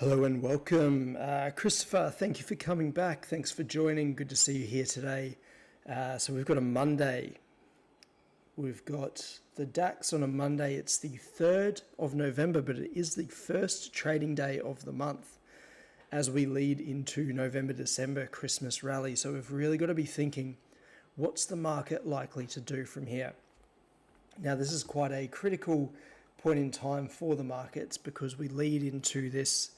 Hello and welcome. Christopher, thank you for coming back. Thanks for joining. Good to see you here today. So we've got a Monday. We've got the DAX on a Monday. It's the 3rd of November, but it is the first trading day of the month as we lead into November, December, Christmas rally. So we've really got to be thinking, what's the market likely to do from here? Now, this is quite a critical point in time for the markets because we lead into this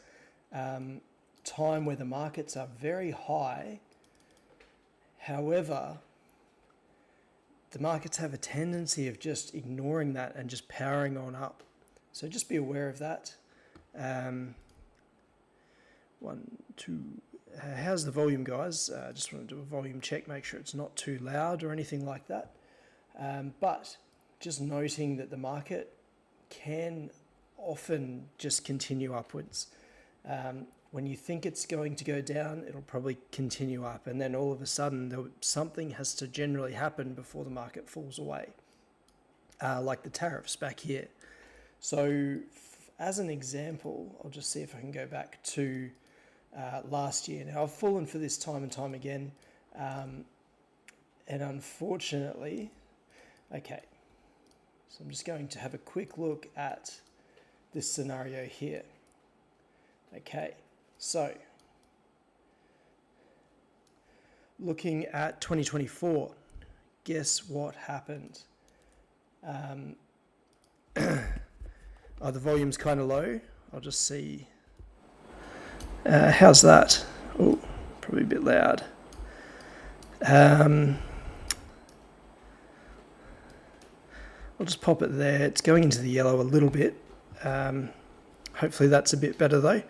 time where the markets are very high. However, the markets have a tendency of just ignoring that and just powering on up. So just be aware of that. How's the volume, guys? Just want to do a volume check, make sure it's not too loud or anything like that. But just noting that the market can often just continue upwards. When you think it's going to go down, it'll probably continue up, and then all of a sudden something has to generally happen before the market falls away, like the tariffs back here. So as an example, I'll just see if I can go back to last year. Now, I've fallen for this time and time again, and unfortunately, okay, so I'm just going to have a quick look at this scenario here. Okay, so looking at 2024, guess what happened? The volume's kind of low. I'll just see. How's that? Oh, probably a bit loud. I'll just pop it there. It's going into the yellow a little bit. Hopefully that's a bit better though,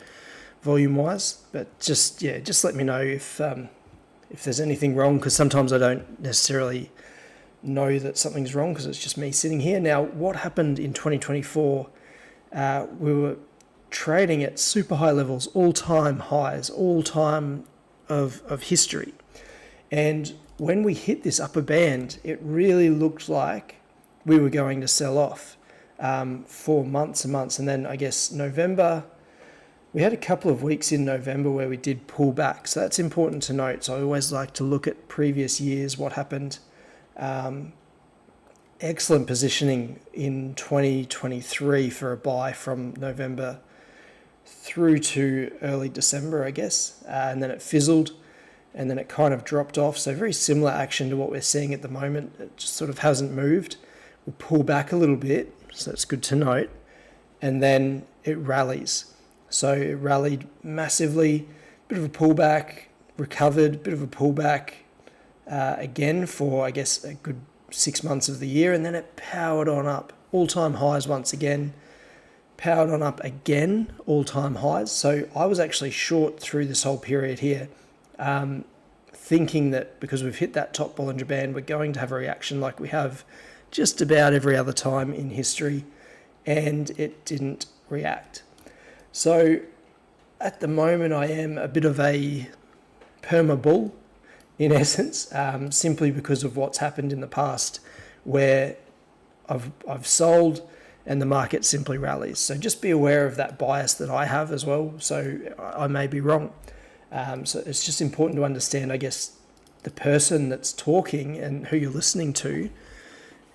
volume-wise. But just let me know if there's anything wrong, because sometimes I don't necessarily know that something's wrong because it's just me sitting here. Now, what happened in 2024? We were trading at super high levels, all-time highs, all-time of history. And when we hit this upper band, it really looked like we were going to sell off for months and months. And then I guess November, we had a couple of weeks in November where we did pull back. So that's important to note. So I always like to look at previous years, what happened. Excellent positioning in 2023 for a buy from November through to early December, I guess. And then it fizzled and then it kind of dropped off. So very similar action to what we're seeing at the moment. It just sort of hasn't moved. We'll pull back a little bit. So that's good to note. And then it rallies. So it rallied massively, bit of a pullback, recovered, bit of a pullback again for, I guess, a good 6 months of the year. And then it powered on up, all-time highs once again, powered on up again, all-time highs. So I was actually short through this whole period here, thinking that because we've hit that top Bollinger Band, we're going to have a reaction like we have just about every other time in history, and it didn't react. So at the moment I am a bit of a perma bull in essence, simply because of what's happened in the past where I've sold and the market simply rallies. So just be aware of that bias that I have as well. So I may be wrong. So it's just important to understand, I guess, the person that's talking and who you're listening to,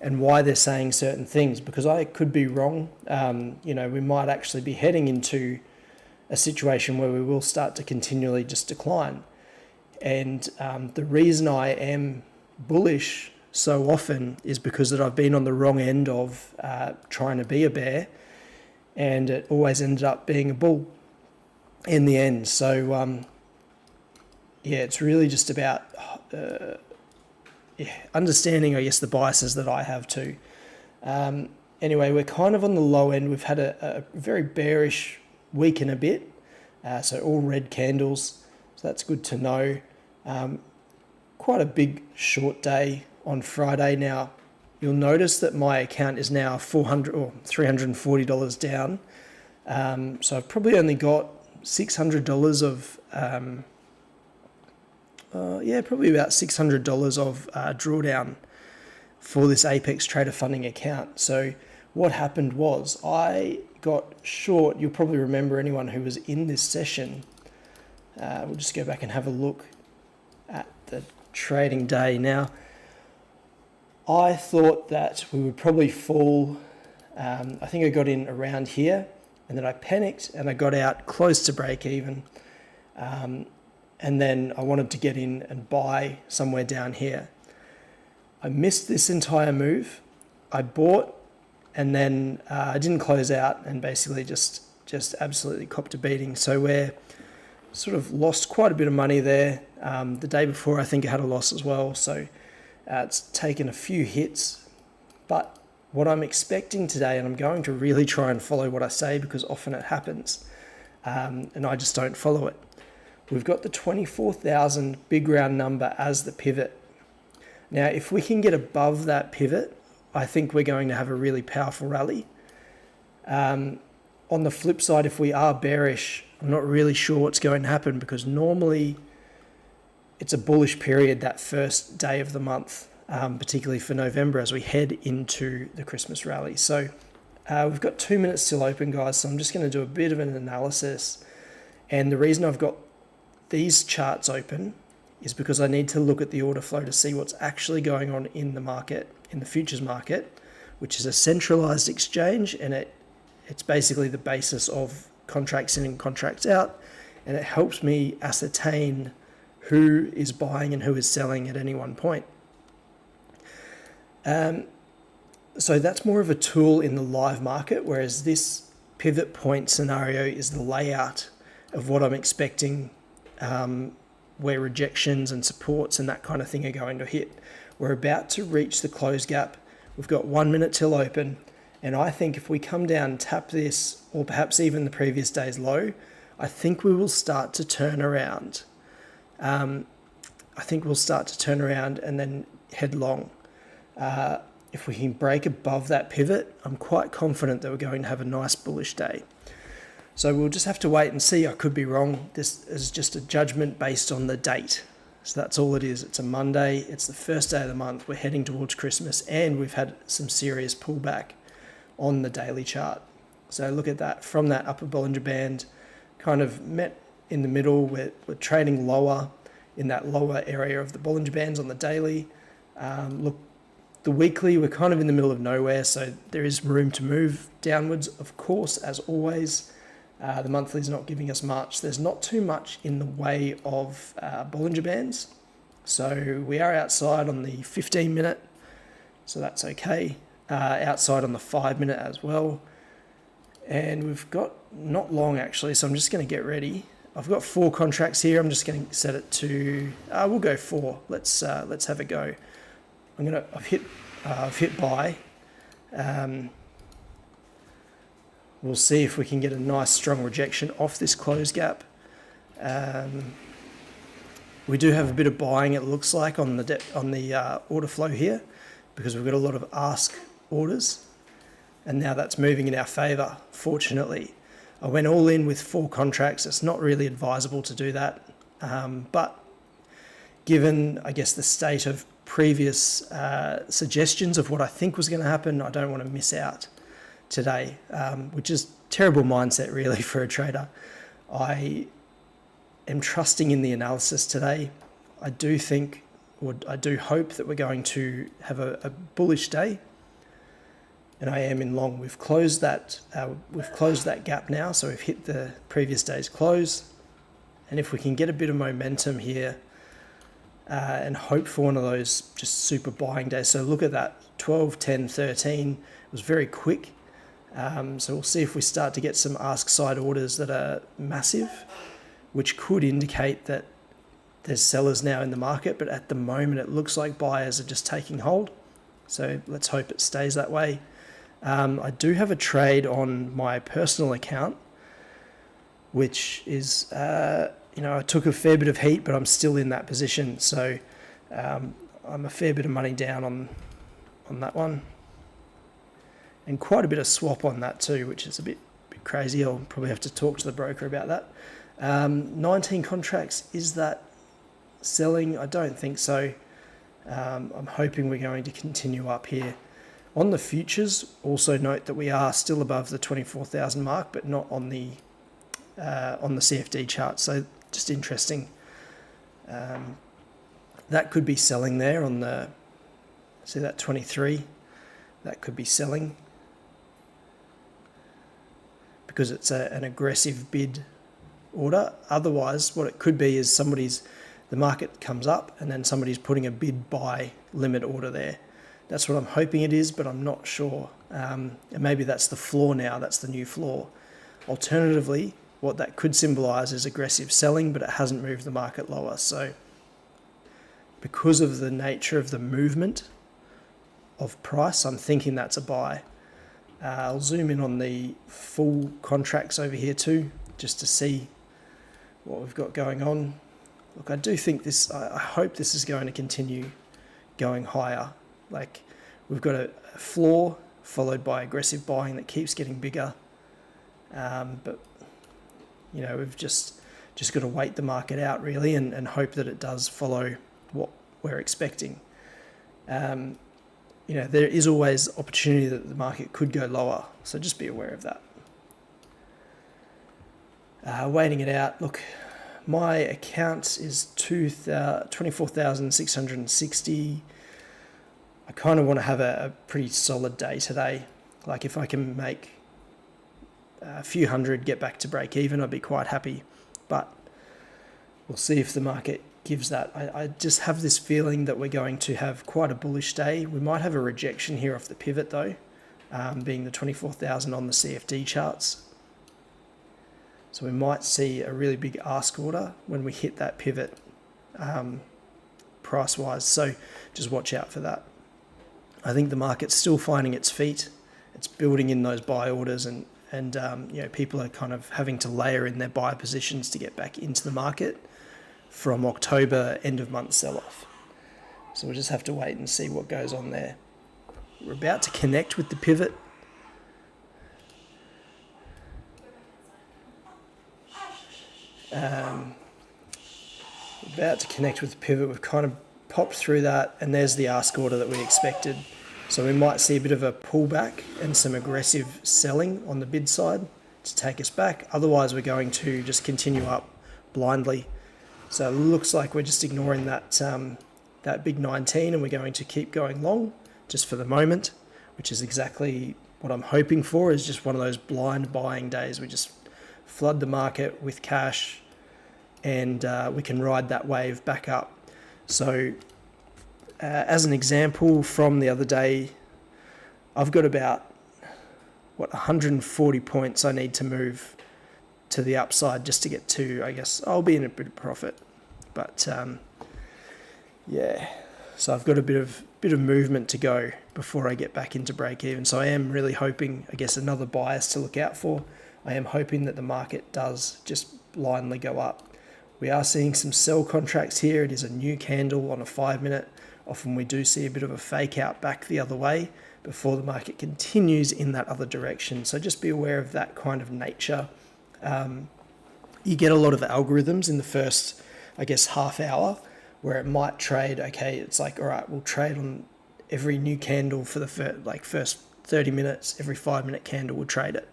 and why they're saying certain things, because I could be wrong. We might actually be heading into a situation where we will start to continually just decline. And the reason I am bullish so often is because that I've been on the wrong end of trying to be a bear, and it always ended up being a bull in the end. So it's really just about understanding, I guess, the biases that I have too. Anyway, we're kind of on the low end. We've had a very bearish week and a bit, so all red candles, so that's good to know. Quite a big short day on Friday. Now, you'll notice that my account is now $400 or $340 down, so I've probably only got $600 of probably about $600 of drawdown for this Apex Trader funding account. So what happened was I got short. You'll probably remember anyone who was in this session. We'll just go back and have a look at the trading day. Now, I thought that we would probably fall. I think I got in around here, and then I panicked and I got out close to break even. And then I wanted to get in and buy somewhere down here. I missed this entire move. I bought, and then I didn't close out, and basically just absolutely copped a beating. So we're sort of lost quite a bit of money there. The day before, I think I had a loss as well. So it's taken a few hits. But what I'm expecting today, and I'm going to really try and follow what I say because often it happens, and I just don't follow it. We've got the 24,000 big round number as the pivot. Now, if we can get above that pivot, I think we're going to have a really powerful rally. On the flip side, if we are bearish, I'm not really sure what's going to happen because normally it's a bullish period that first day of the month, particularly for November as we head into the Christmas rally. So we've got 2 minutes still open, guys, so I'm just going to do a bit of an analysis. And the reason I've got these charts open is because I need to look at the order flow to see what's actually going on in the market, in the futures market, which is a centralized exchange, and it's basically the basis of contracts in and contracts out, and it helps me ascertain who is buying and who is selling at any one point. So that's more of a tool in the live market, whereas this pivot point scenario is the layout of what I'm expecting, where rejections and supports and that kind of thing are going to hit. We're about to reach the close gap. We've got 1 minute till open. And I think if we come down and tap this, or perhaps even the previous day's low, I think we will start to turn around. I think we'll start to turn around and then head long. If we can break above that pivot, I'm quite confident that we're going to have a nice bullish day. So we'll just have to wait and see. I could be wrong. This is just a judgment based on the date. So that's all it is. It's a Monday. It's the first day of the month. We're heading towards Christmas, and we've had some serious pullback on the daily chart. So look at that. From that upper Bollinger Band, kind of met in the middle. We're trading lower in that lower area of the Bollinger Bands on the daily. Look, the weekly, we're kind of in the middle of nowhere, so there is room to move downwards, of course, as always. The monthly is not giving us much. There's not too much in the way of Bollinger Bands. So we are outside on the 15 minute, so that's okay. Outside on the 5 minute as well. And we've got not long actually, so I'm just going to get ready. I've got 4 contracts here. I'm just going to set it to, we'll go 4. Let's have a go. I've hit buy. We'll see if we can get a nice strong rejection off this close gap. We do have a bit of buying, it looks like, on the order flow here, because we've got a lot of ask orders, and now that's moving in our favor, fortunately. I went all in with 4 contracts. It's not really advisable to do that, but given, I guess, the state of previous suggestions of what I think was going to happen, I don't want to miss out today, which is terrible mindset really for a trader. I am trusting in the analysis today. I do think, or I do hope, that we're going to have a bullish day, and I am in long. We've closed that gap now, so we've hit the previous day's close, and if we can get a bit of momentum here and hope for one of those just super buying days. So look at that, 12, 10, 13. It was very quick. So we'll see if we start to get some ask side orders that are massive, which could indicate that there's sellers now in the market, but at the moment it looks like buyers are just taking hold. So let's hope it stays that way. I do have a trade on my personal account, which is, I took a fair bit of heat, but I'm still in that position. So I'm a fair bit of money down on that one. And quite a bit of swap on that too, which is a bit crazy. I'll probably have to talk to the broker about that. 19 contracts, is that selling? I don't think so. I'm hoping we're going to continue up here. On the futures, also note that we are still above the 24,000 mark, but not on the CFD chart. So just interesting. That could be selling there on the, see that 23, that could be selling because it's an aggressive bid order. Otherwise, what it could be is the market comes up and then somebody's putting a bid buy limit order there. That's what I'm hoping it is, but I'm not sure. And maybe that's the floor now, that's the new floor. Alternatively, what that could symbolize is aggressive selling, but it hasn't moved the market lower. So because of the nature of the movement of price, I'm thinking that's a buy. I'll zoom in on the full contracts over here too, just to see what we've got going on. Look, I do think this, I hope this is going to continue going higher. Like, we've got a floor followed by aggressive buying that keeps getting bigger. But, you know, we've just got to wait the market out really and hope that it does follow what we're expecting. You know, there is always opportunity that the market could go lower, so just be aware of that. Waiting it out. Look, my account is 24,660. I kind of want to have a pretty solid day today. Like, if I can make a few hundred, get back to break even, I'd be quite happy. But we'll see if the market gives that. I just have this feeling that we're going to have quite a bullish day. We might have a rejection here off the pivot though, being the 24,000 on the CFD charts. So we might see a really big ask order when we hit that pivot price-wise. So just watch out for that. I think the market's still finding its feet. It's building in those buy orders and you know, people are kind of having to layer in their buy positions to get back into the market from October end of month sell-off. So we'll just have to wait and see what goes on there. We're about to connect with the pivot. About to connect with the pivot. We've kind of popped through that, and there's the ask order that we expected. So we might see a bit of a pullback and some aggressive selling on the bid side to take us back. Otherwise, we're going to just continue up blindly. So it looks like we're just ignoring that that big 19, and we're going to keep going long just for the moment, which is exactly what I'm hoping for, is just one of those blind buying days. We just flood the market with cash and we can ride that wave back up. So as an example from the other day, I've got about 140 points I need to move to the upside just to get to, I guess I'll be in a bit of profit. But yeah, so I've got a bit of movement to go before I get back into break even. So I am really hoping, I guess, another bias to look out for. I am hoping that the market does just blindly go up. We are seeing some sell contracts here. It is a new candle on a 5-minute. Often we do see a bit of a fake out back the other way before the market continues in that other direction. So just be aware of that kind of nature. You get a lot of algorithms in the first, I guess, half hour where it might trade. Okay, it's like, all right, we'll trade on every new candle for the first 30 minutes, every 5-minute candle we'll trade it.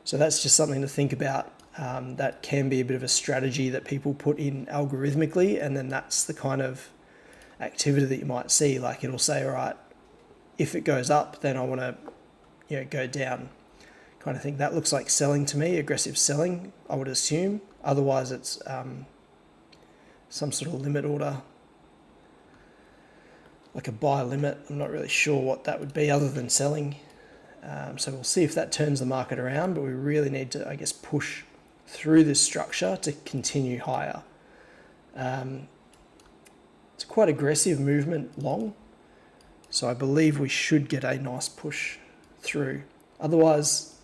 So that's just something to think about. That can be a bit of a strategy that people put in algorithmically, and then that's the kind of activity that you might see. Like, it'll say, all right, if it goes up, then I want to, you know, go down, kind of thing. That looks like selling to me, aggressive selling, I would assume. Otherwise, it's some sort of limit order, like a buy limit. I'm not really sure what that would be other than selling. So we'll see if that turns the market around, but we really need to, I guess, push through this structure to continue higher. It's quite aggressive movement long, so I believe we should get a nice push through. Otherwise,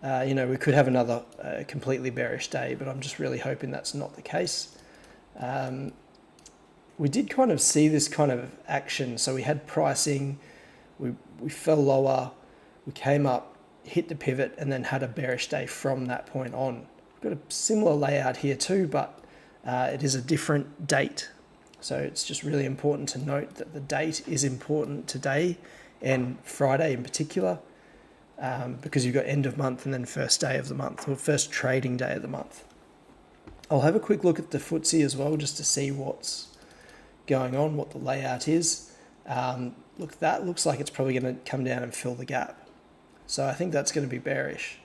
you know, we could have another completely bearish day, but I'm just really hoping that's not the case. We did kind of see this kind of action. So we had pricing, we fell lower, we came up, hit the pivot, and then had a bearish day from that point on. We've got a similar layout here too, but it is a different date. So it's just really important to note that the date is important today and Friday in particular, because you've got end of month and then first day of the month, or first trading day of the month. I'll have a quick look at the FTSE as well, just to see what's going on, what the layout is. Look, that looks like it's probably going to come down and fill the gap. So I think that's going to be bearish.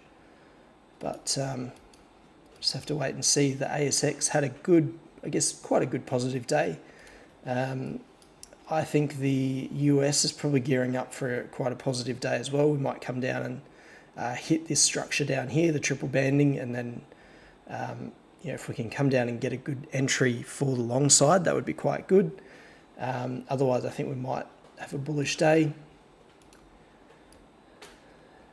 But just have to wait and see. The ASX had a good, I guess, quite a good positive day. I think the US is probably gearing up for quite a positive day as well. We might come down and hit this structure down here, the triple banding, and then if we can come down and get a good entry for the long side, that would be quite good. Otherwise, I think we might have a bullish day.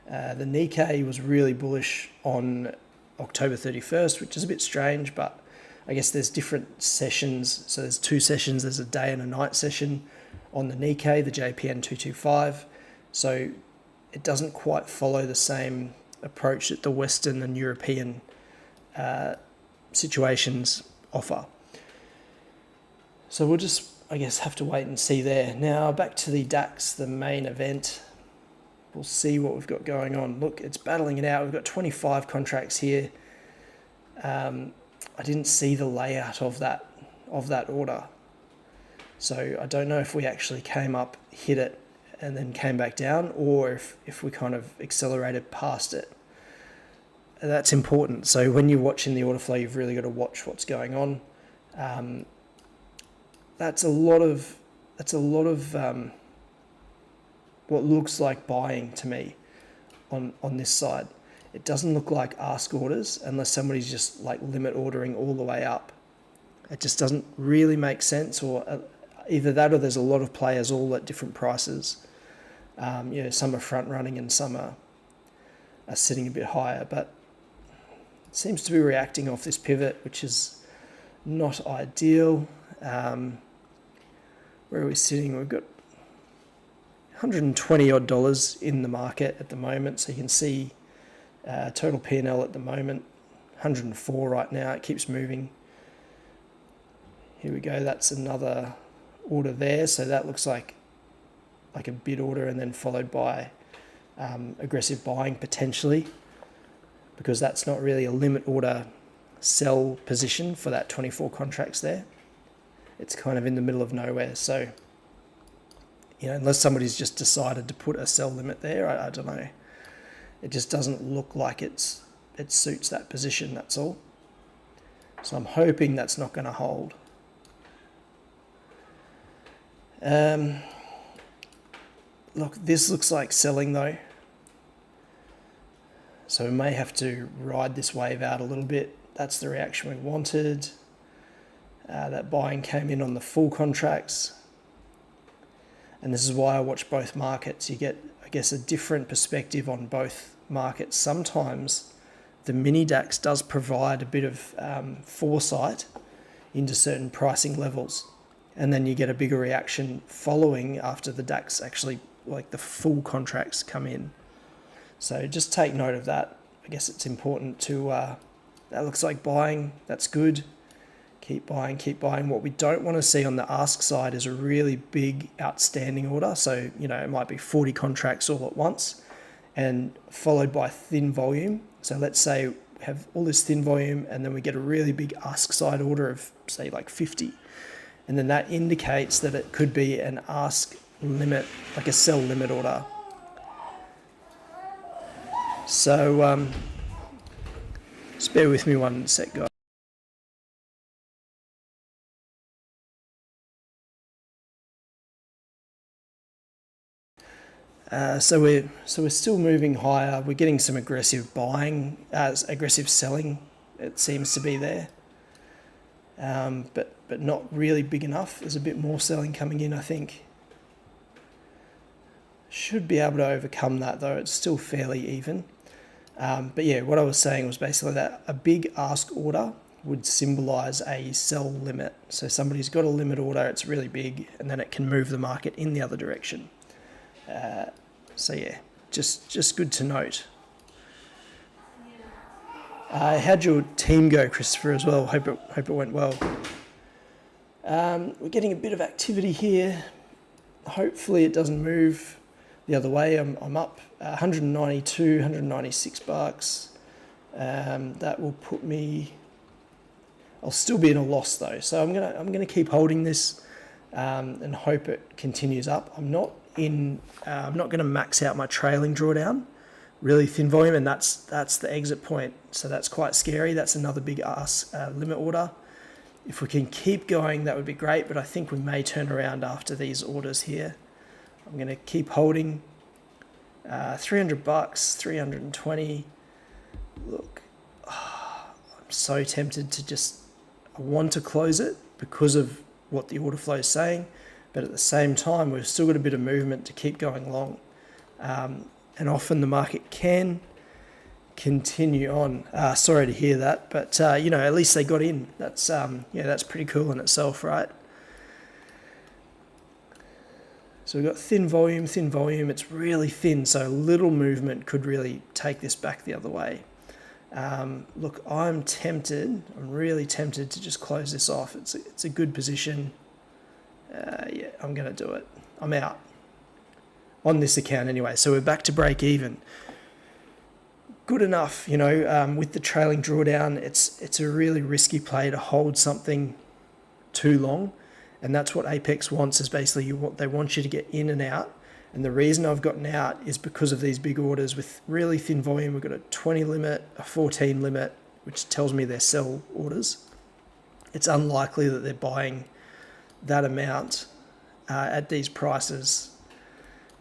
The Nikkei was really bullish on October 31st, which is a bit strange, but I guess there's different sessions. So there's two sessions. There's a day and a night session on the Nikkei, the JPN 225. So it doesn't quite follow the same approach that the Western and European situations offer. So we'll just, I guess, have to wait and see there. Now back to the DAX, the main event. We'll see what we've got going on. Look, it's battling it out. We've got 25 contracts here. I didn't see the layout of that order. So I don't know if we actually came up, hit it, and then came back down, or if we kind of accelerated past it. That's important. So when you're watching the order flow, you've really got to watch what's going on. That's a lot of what looks like buying to me on this side. It doesn't look like ask orders unless somebody's just like limit ordering all the way up. It just doesn't really make sense, or either that or there's a lot of players all at different prices. Some are front running and some are sitting a bit higher, but it seems to be reacting off this pivot, which is not ideal. Where are we sitting? We've got $120 odd in the market at the moment, so you can see total P&L at the moment 104 right now. It keeps moving. Here we go. That's another order there, so that looks like a bid order, and then followed by aggressive buying potentially, because that's not really a limit order sell position for that 24 contracts there. It's kind of in the middle of nowhere, so unless somebody's just decided to put a sell limit there, I don't know. It just doesn't look like it suits that position, that's all. So I'm hoping that's not going to hold. Look, this looks like selling though. So we may have to ride this wave out a little bit. That's the reaction we wanted. That buying came in on the full contracts. And this is why I watch both markets. You get, I guess, a different perspective on both markets. Sometimes the mini DAX does provide a bit of foresight into certain pricing levels. And then you get a bigger reaction following after the DAX actually, like the full contracts come in. So just take note of that. I guess it's important to, that looks like buying, that's good. Keep buying, keep buying. What we don't want to see on the ask side is a really big outstanding order. So, it might be 40 contracts all at once and followed by thin volume. So let's say we have all this thin volume and then we get a really big ask side order of say like 50. And then that indicates that it could be an ask limit, like a sell limit order. So just bear with me one sec, guys. So we're still moving higher. We're getting some aggressive buying, aggressive selling. It seems to be there, but not really big enough. There's a bit more selling coming in, I think. Should be able to overcome that though. It's still fairly even. But yeah, what I was saying was basically that a big ask order would symbolize a sell limit. So somebody's got a limit order, it's really big, and then it can move the market in the other direction. So yeah, just good to note. How'd your team go, Christopher, as well? Hope it went well. We're getting a bit of activity here. Hopefully it doesn't move the other way. I'm up 192, 196 bucks. That will put me. I'll still be in a loss though, so I'm gonna keep holding this and hope it continues up. I'm not gonna max out my trailing drawdown, really thin volume, and that's the exit point. So that's quite scary. That's another big ass limit order. If we can keep going, that would be great, but I think we may turn around after these orders here. I'm going to keep holding 300 bucks, 320. Look, I'm so tempted to I want to close it because of what the order flow is saying, but at the same time, we've still got a bit of movement to keep going long. And often the market can continue on. Sorry to hear that, but at least they got in. That's that's pretty cool in itself, right? So we've got thin volume. It's really thin, so little movement could really take this back the other way. Look, I'm really tempted to just close this off. It's a good position. Yeah, I'm going to do it. I'm out on this account anyway. So we're back to break even. Good enough, with the trailing drawdown, it's a really risky play to hold something too long. And that's what Apex wants, is basically they want you to get in and out. And the reason I've gotten out is because of these big orders with really thin volume. We've got a 20 limit, a 14 limit, which tells me they're sell orders. It's unlikely that they're buying that amount at these prices.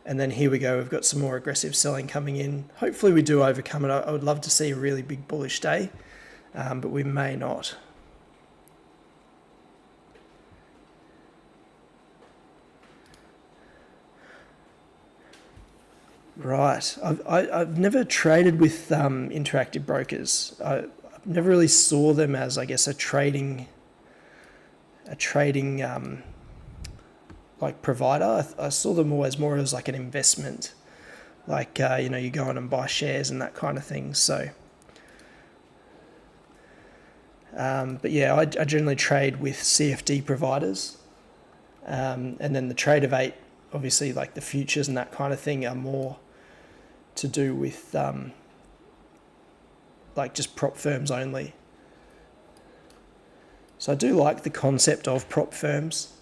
And then here we go. We've got some more aggressive selling coming in. Hopefully we do overcome it. I would love to see a really big bullish day, but we may not. Right. I've never traded with interactive brokers. I've never really saw them as, I guess, a trading like provider. I saw them always more as like an investment, like you go on and buy shares and that kind of thing. So, but yeah, I generally trade with CFD providers, and then the Tradovate, obviously, like the futures and that kind of thing, are more to do with like just prop firms only. So I do like the concept of prop firms.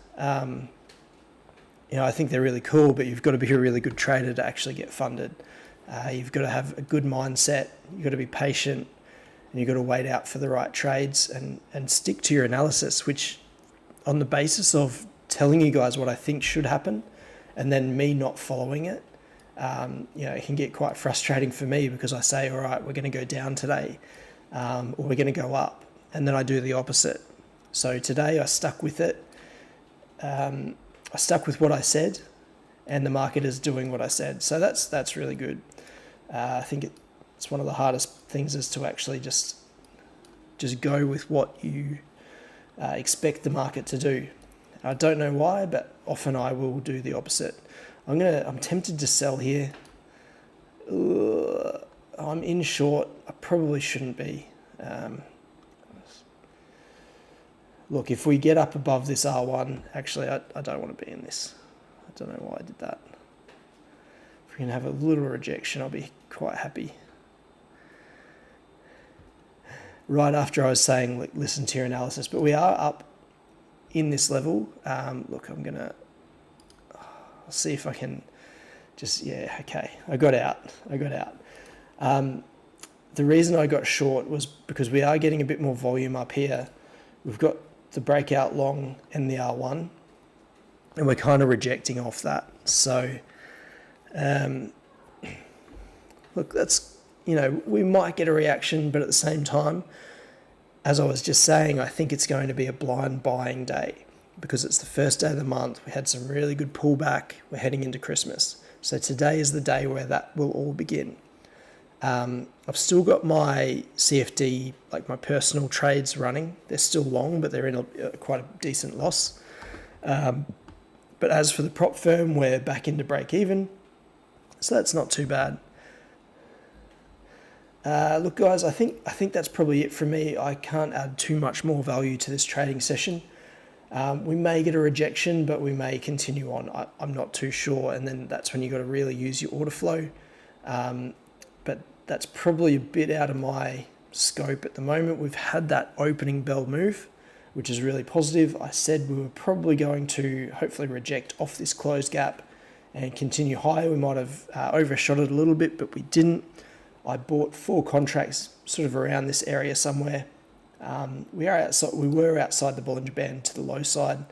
I think they're really cool, but you've got to be a really good trader to actually get funded. You've got to have a good mindset. You've got to be patient, and you've got to wait out for the right trades and stick to your analysis, which on the basis of telling you guys what I think should happen and then me not following it, it can get quite frustrating for me, because I say, all right, we're going to go down today, or we're going to go up, and then I do the opposite. So today I stuck with it. I stuck with what I said, and the market is doing what I said. So that's really good. I think it's one of the hardest things, is to actually just go with what you expect the market to do. I don't know why, but often I will do the opposite. I'm tempted to sell here. I'm in short. I probably shouldn't be. Look, if we get up above this R1, actually, I don't want to be in this. I don't know why I did that. If we can have a little rejection, I'll be quite happy. Right after I was saying, listen to your analysis, but we are up in this level. Look, I'll see if I can okay. I got out. The reason I got short was because we are getting a bit more volume up here. We've got the breakout long and the R1, and we're kind of rejecting off that. So, look, that's, we might get a reaction, but at the same time, as I was just saying, I think it's going to be a blind buying day, because it's the first day of the month. We had some really good pullback. We're heading into Christmas. So today is the day where that will all begin. I've still got my CFD, like my personal trades running. They're still long, but they're in quite a decent loss. But as for the prop firm, we're back into break even. So that's not too bad. Look, guys, I think that's probably it for me. I can't add too much more value to this trading session. We may get a rejection, but we may continue on. I'm not too sure. And then that's when you got to really use your order flow. But that's probably a bit out of my scope at the moment. We've had that opening bell move, which is really positive. I said we were probably going to hopefully reject off this closed gap and continue higher. We might have overshot it a little bit, but we didn't. I bought 4 contracts sort of around this area somewhere. We were outside the Bollinger Band to the low side,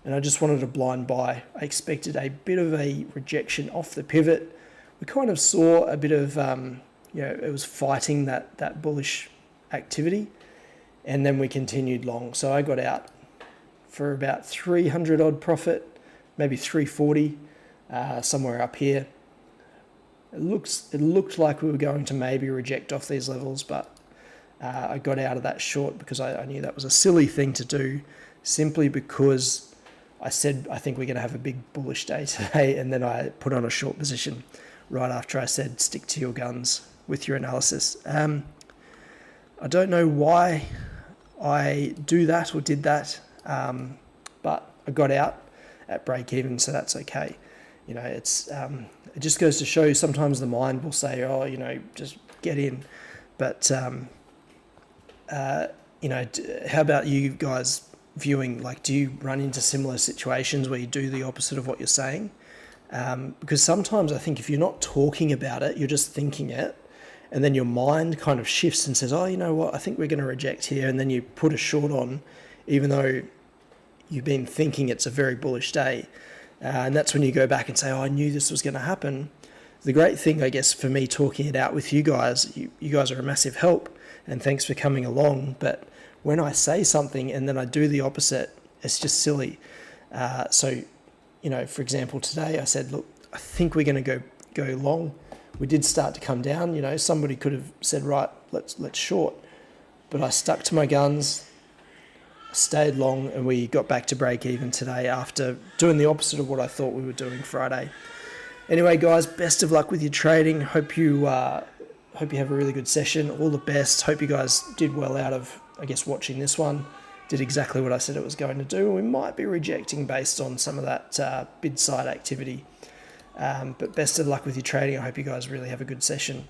and I just wanted a blind buy. I expected a bit of a rejection off the pivot. We kind of saw a bit of, it was fighting that bullish activity, and then we continued long. So I got out for about 300 odd profit, maybe 340, somewhere up here. It looked like we were going to maybe reject off these levels, but I got out of that short because I knew that was a silly thing to do, simply because I said I think we're going to have a big bullish day today, and then I put on a short position right after I said stick to your guns with your analysis. I don't know why I do that or did that, but I got out at break even, so that's okay. It's it just goes to show sometimes the mind will say, oh, just get in, but how about you guys viewing? Like, do you run into similar situations where you do the opposite of what you're saying? Because sometimes I think if you're not talking about it, you're just thinking it, and then your mind kind of shifts and says, oh, you know what, I think we're going to reject here, and then you put a short on, even though you've been thinking it's a very bullish day. And that's when you go back and say, oh, I knew this was going to happen. The great thing, I guess, for me talking it out with you guys, you guys are a massive help, and thanks for coming along. But when I say something and then I do the opposite, it's just silly. So, for example, today I said, look, I think we're going to go long. We did start to come down. Somebody could have said, right, let's short. But I stuck to my guns, stayed long, and we got back to break even today after doing the opposite of what I thought we were doing Friday. Anyway, guys, best of luck with your trading. Hope you have a really good session. All the best. Hope you guys did well out of, I guess, watching this one. Did exactly what I said it was going to do. We might be rejecting based on some of that bid side activity. But best of luck with your trading. I hope you guys really have a good session.